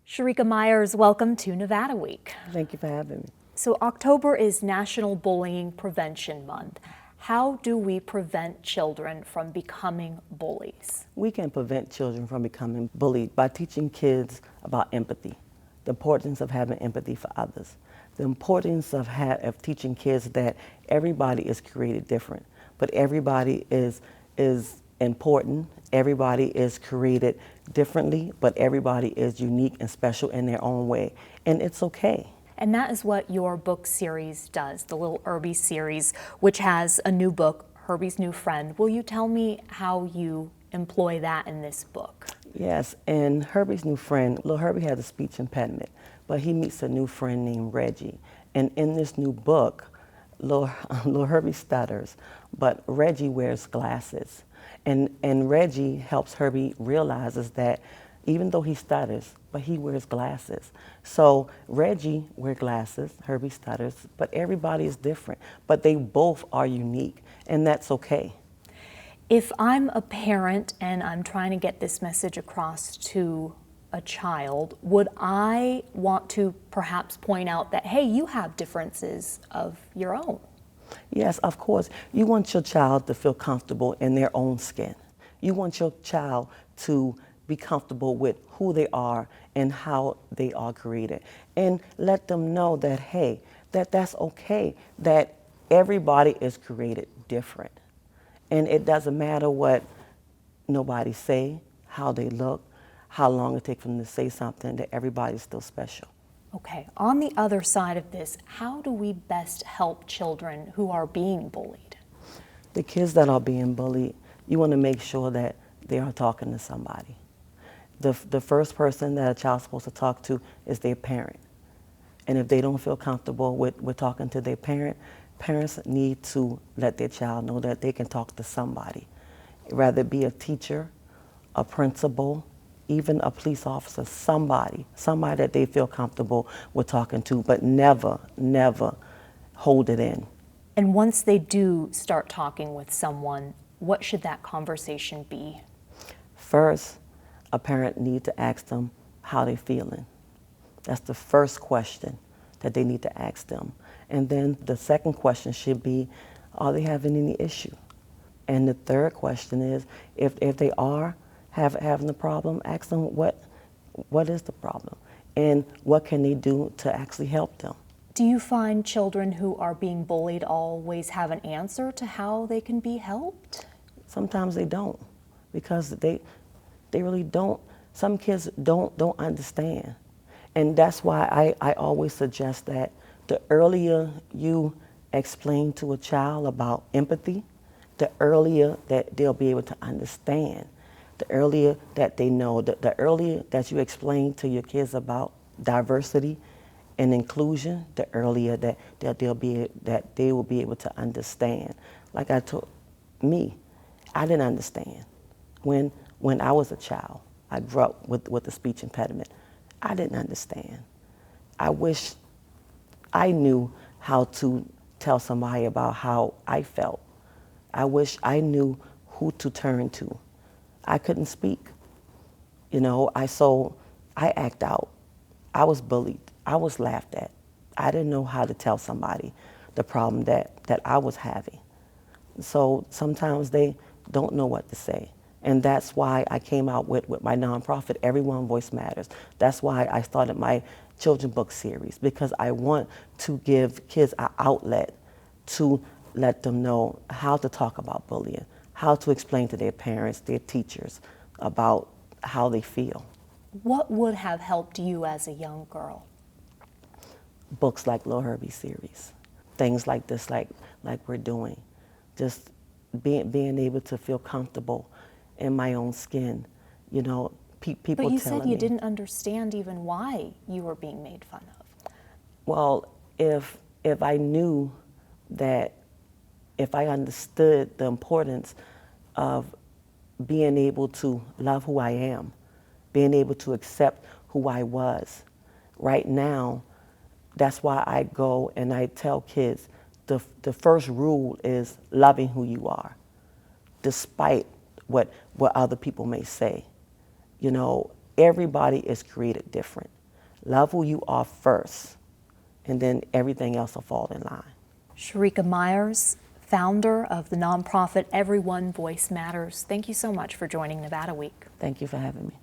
Sherrika Myers, welcome to Nevada Week. Thank you for having me. So October is National Bullying Prevention Month. How do we prevent children from becoming bullies? We can prevent children from becoming bullied by teaching kids about empathy, the importance of having empathy for others, the importance of teaching kids that everybody is created different, but everybody is important. Everybody is created differently, but everybody is unique and special in their own way, and it's okay. And that is what your book series does, the Little Herbie series, which has a new book, Herbie's New Friend. Will you tell me how you employ that in this book? Yes, in Herbie's New Friend, Little Herbie has a speech impediment, but he meets a new friend named Reggie. And in this new book, Little Herbie stutters, but Reggie wears glasses. And Reggie helps Herbie realizes that even though he stutters, but he wears glasses. So Reggie wears glasses, Herbie stutters, but everybody is different. But they both are unique, and that's okay. If I'm a parent and I'm trying to get this message across to a child, would I want to perhaps point out that, hey, you have differences of your own? Yes, of course. You want your child to feel comfortable in their own skin. You want your child to be comfortable with who they are and how they are created. And let them know that, hey, that's okay, that everybody is created different. And it doesn't matter what nobody say, how they look, how long it takes them to say something, that everybody's still special. Okay, on the other side of this, how do we best help children who are being bullied? The kids that are being bullied, you want to make sure that they are talking to somebody. The first person that a child's supposed to talk to is their parent. And if they don't feel comfortable with talking to their parent, parents need to let their child know that they can talk to somebody. Rather it be a teacher, a principal, even a police officer, somebody that they feel comfortable with talking to, but never, never hold it in. And once they do start talking with someone, what should that conversation be? First, a parent needs to ask them how they're feeling. That's the first question that they need to ask them. And then the second question should be, are they having any issue? And the third question is, if they are having a problem, ask them what is the problem and what can they do to actually help them. Do you find children who are being bullied always have an answer to how they can be helped? Sometimes they don't, because they really don't. Some kids don't understand. And that's why I always suggest that the earlier you explain to a child about empathy, the earlier that they'll be able to understand. The earlier that they know, the earlier that you explain to your kids about diversity and inclusion, the earlier that they will be able to understand. Like I told me, I didn't understand. When I was a child, I grew up with a speech impediment. I didn't understand. I wish I knew how to tell somebody about how I felt. I wish I knew who to turn to. I couldn't speak. You know, I act out. I was bullied. I was laughed at. I didn't know how to tell somebody the problem that I was having. So sometimes they don't know what to say. And that's why I came out with my nonprofit, Everyone Voice Matters. That's why I started my children's book series, because I want to give kids an outlet to let them know how to talk about bullying, how to explain to their parents, their teachers, about how they feel. What would have helped you as a young girl? Books like Little Herbie series, things like this, like we're doing. Just being able to feel comfortable in my own skin, you know, people telling me. But you said you didn't understand even why you were being made fun of. Well, if I knew that, if I understood the importance of being able to love who I am, being able to accept who I was. Right now, that's why I go and I tell kids the first rule is loving who you are, despite what other people may say. You know, everybody is created different. Love who you are first, and then everything else will fall in line. Sherrika Myers, founder of the nonprofit Everyone Voice Matters. Thank you so much for joining Nevada Week. Thank you for having me.